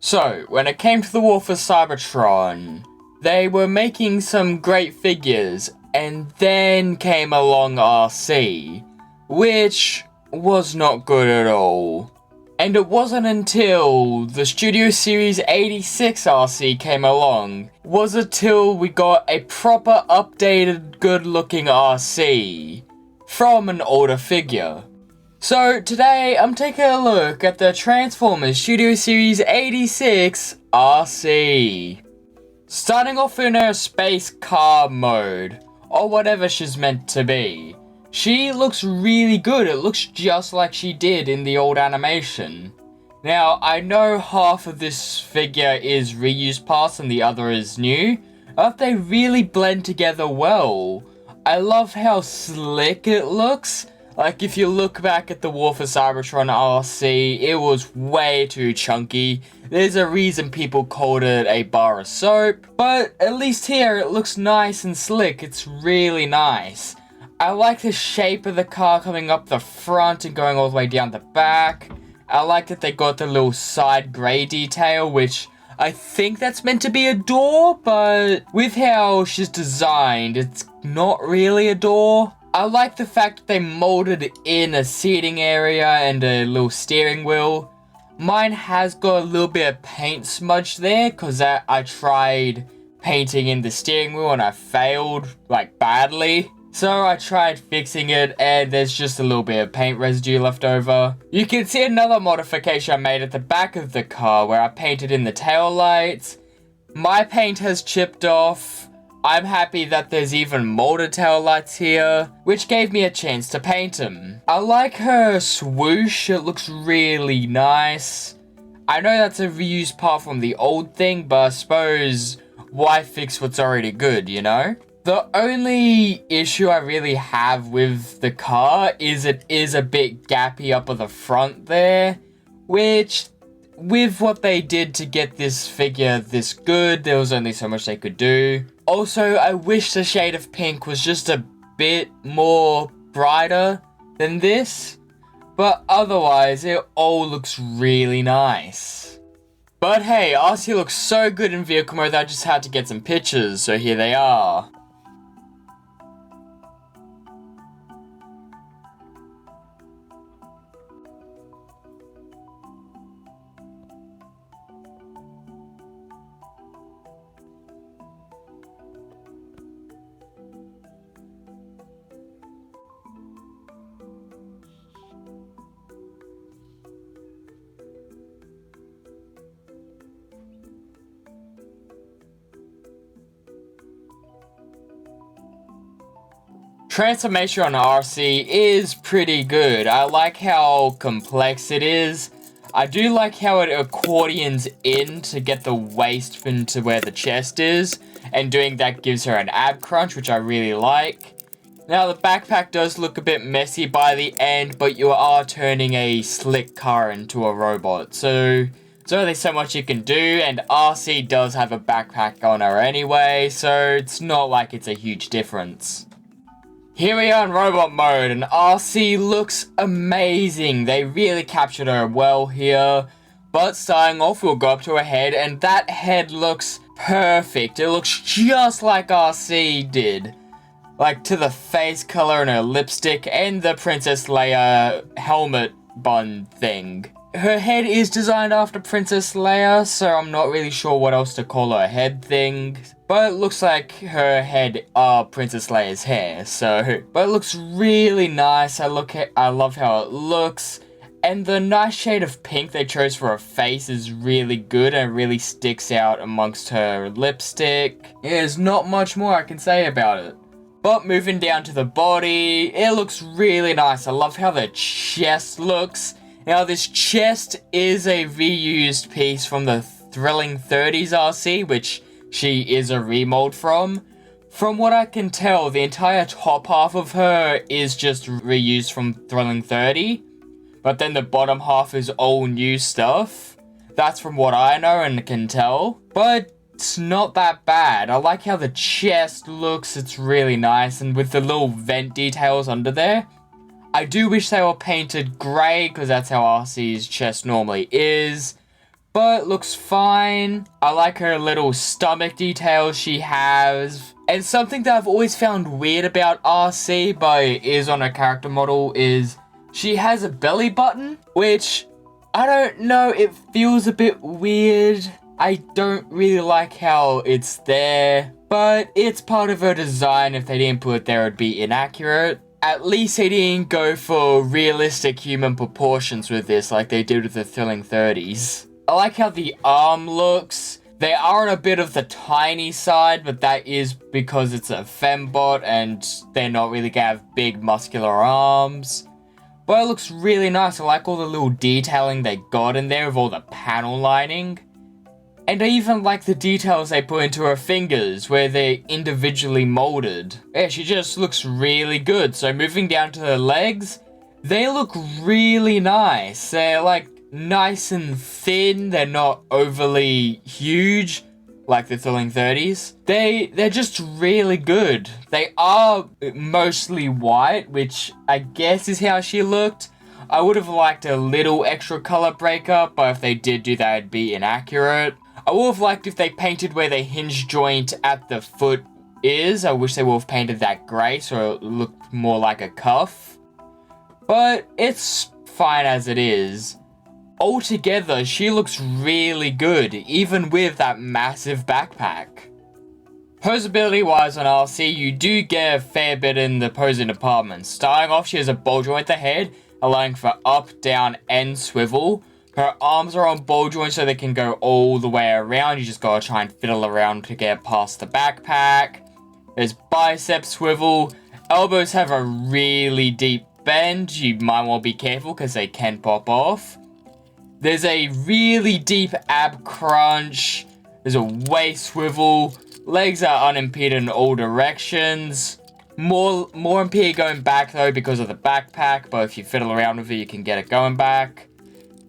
So, when it came to the War for Cybertron, they were making some great figures, and then came along arcee, which was not good at all. And it wasn't until the Studio Series 86 arcee came along, was until we got a proper updated good looking arcee from an older figure. So today I'm taking a look at the Transformers Studio Series 86 arcee. Starting off in her space car mode, or whatever she's meant to be. She looks really good, it looks just like she did in the old animation. Now, I know half of this figure is reused parts and the other is new, but they really blend together well. I love how slick it looks. Like, if you look back at the War for Cybertron arcee, it was way too chunky. There's a reason people called it a bar of soap. But at least here, it looks nice and slick. It's really nice. I like the shape of the car coming up the front and going all the way down the back. I like that they got the little side grey detail, which I think that's meant to be a door, but with how she's designed, it's not really a door. I like the fact that they molded in a seating area and a little steering wheel. Mine has got a little bit of paint smudge there because I tried painting in the steering wheel and I failed, like, badly. So I tried fixing it and there's just a little bit of paint residue left over. You can see another modification I made at the back of the car where I painted in the tail lights. My paint has chipped off. I'm happy that there's even molded tail lights here, which gave me a chance to paint them. I like her swoosh, it looks really nice. I know that's a reused part from the old thing, but I suppose why fix what's already good, you know? The only issue I really have with the car is it is a bit gappy up at the front there, which, with what they did to get this figure this good, there was only so much they could do. Also, I wish the shade of pink was just a bit more brighter than this, but otherwise it all looks really nice. But hey, arcee looks so good in vehicle mode that I just had to get some pictures, so here they are. Transformation on arcee is pretty good. I like how complex it is. I do like how it accordions in to get the waist into where the chest is, and doing that gives her an ab crunch, which I really like. Now, the backpack does look a bit messy by the end, but you are turning a slick car into a robot, so there's only so much you can do, and arcee does have a backpack on her anyway, so it's not like it's a huge difference. Here we are in robot mode, and arcee looks amazing. They really captured her well here. But starting off, we'll go up to her head, and that head looks perfect. It looks just like arcee did. Like, to the face color and her lipstick, and the Princess Leia helmet bun thing. Her head is designed after Princess Leia, so I'm not really sure what else to call her head thing. But it looks like her head are Princess Leia's hair, so... But it looks really nice, I love how it looks. And the nice shade of pink they chose for her face is really good and really sticks out amongst her lipstick. There's not much more I can say about it. But moving down to the body, it looks really nice. I love how the chest looks. Now, this chest is a reused piece from the Thrilling 30s arcee, which she is a remold from. From what I can tell, the entire top half of her is just reused from Thrilling 30. But then the bottom half is all new stuff. That's from what I know and can tell. But it's not that bad. I like how the chest looks. It's really nice. And with the little vent details under there. I do wish they were painted grey, because that's how arcee's chest normally is. but looks fine. I like her little stomach details she has. And something that I've always found weird about Arcee, but it is on her character model, is she has a belly button, which, I don't know, it feels a bit weird. I don't really like how it's there, but it's part of her design. If they didn't put it there, it'd be inaccurate. At least they didn't go for realistic human proportions with this like they did with the Thrilling 30s. I like how the arm looks. They are on a bit of the tiny side, but that is because it's a fembot and they're not really gonna have big muscular arms. But it looks really nice. I like all the little detailing they got in there with all the panel lining. And I even like the details they put into her fingers, where they're individually molded. Yeah, she just looks really good. So moving down to her legs, they look really nice. They're like nice and thin. They're not overly huge like the Thrilling 30s. They're just really good. They are mostly white, which I guess is how she looked. I would have liked a little extra color breakup, but if they did do that, it'd be inaccurate. I would have liked if they painted where the hinge joint at the foot is. I wish they would have painted that grey so it looked more like a cuff. But it's fine as it is. Altogether, she looks really good, even with that massive backpack. Posability wise on arcee, you do get a fair bit in the posing department. Starting off, she has a ball joint at the head, allowing for up, down, and swivel. Her arms are on ball joints so they can go all the way around. You just gotta try and fiddle around to get past the backpack. There's bicep swivel. Elbows have a really deep bend. You might want to be careful because they can pop off. There's a really deep ab crunch. There's a waist swivel. Legs are unimpeded in all directions. More impeded going back though because of the backpack, but if you fiddle around with it, you can get it going back.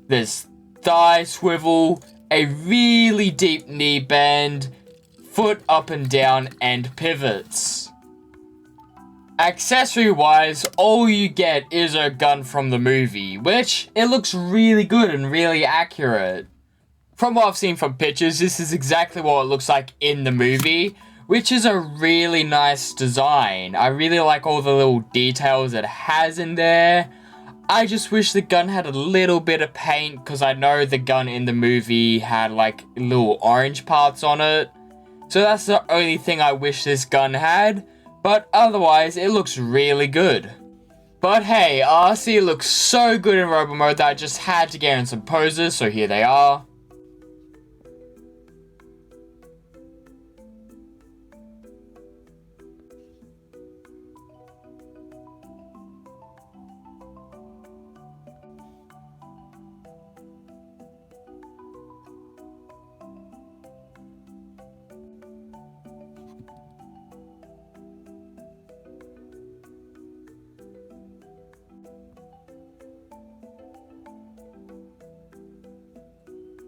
There's thigh swivel, a really deep knee bend, foot up and down, and pivots. Accessory wise, all you get is a gun from the movie, which it looks really good and really accurate. From what I've seen from pictures, this is exactly what it looks like in the movie, which is a really nice design. I really like all the little details it has in there. I just wish the gun had a little bit of paint, because I know the gun in the movie had like little orange parts on it. So that's the only thing I wish this gun had, but otherwise it looks really good. But hey, arcee looks so good in robot mode that I just had to get in some poses, so here they are.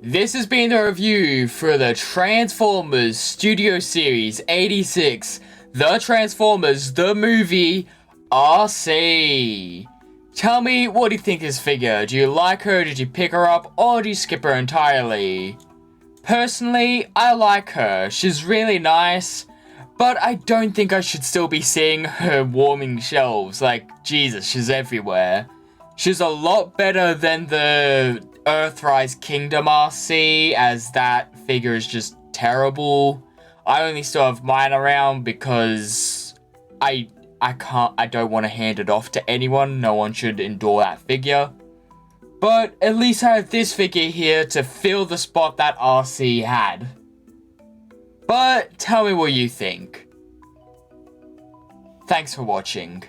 This has been the review for the Transformers Studio Series 86, The Transformers, the movie, arcee. Tell me, what do you think of this figure? Do you like her, did you pick her up, or do you skip her entirely? Personally, I like her. She's really nice, but I don't think I should still be seeing her warming shelves. Like, Jesus, she's everywhere. She's a lot better than the Earthrise Kingdom arcee, as that figure is just terrible. I only still have mine around because I don't want to hand it off to anyone. No one should endure that figure. But at least I have this figure here to fill the spot that arcee had. But tell me what you think. Thanks for watching.